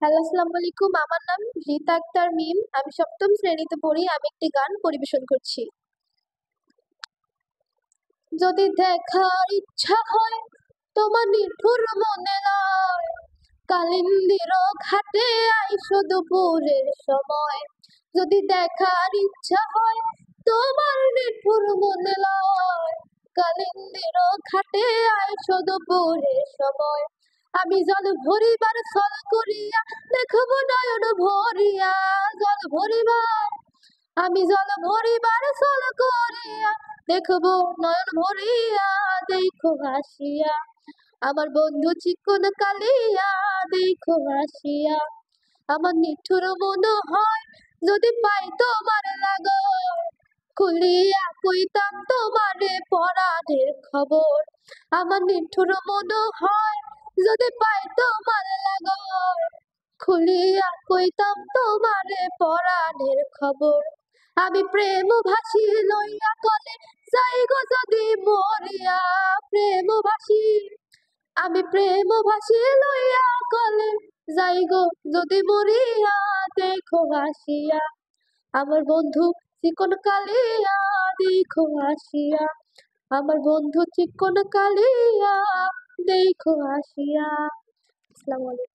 Hello, আসসালামু আলাইকুম। আমার নাম রীতা আক্তার মিম। আমি সপ্তম শ্রেণীতে পড়ি। আমি একটি গান পরিবেশন করছি। যদি দেখার ইচ্ছা হয় তোমার নিঠুর মনে লয়, কালিন্দির ঘাটে আইসো দুপুরের সময়। যদি দেখার ইচ্ছা হয় তোমার নিঠুর মনে লয়, কালিন্দির ঘাটে আইসো দুপুরের সময়। আমি জল ভরিবার ছল করিয়া দেখব নয়ন ভরিয়া, জল ভরিবার আমি জল ভরিবার ছল করিয়া দেখব নয়ন ভরিয়া, দেখো হাসিয়া আমার বন্ধু চিকন কালিয়া, দেখো হাসিয়া। আমার নিঠুর মনে হয় যদি পাই তোমার লাগর, খুলিয়া কইতাম তোমারে পরাণের খবর। আমার নিঠুর মনে হয় যদি পাই তোমার লাগর, খুলিয়া কইতাম তোমারে পরাণের খবর। আমি প্রেম ভাসি লইয়া কলে যাই গো যদি মরিয়া, প্রেম ভাসি আমি প্রেম ভাসি লইয়া কলে যাই গো যদি মরিয়া, দেখো হাসিয়া আমার বন্ধু চিকন কালিয়া, দেখো হাসিয়া আমার বন্ধু চিকন কালিয়া, দেখো হাসিয়া। আসসালামু আলাইকুম।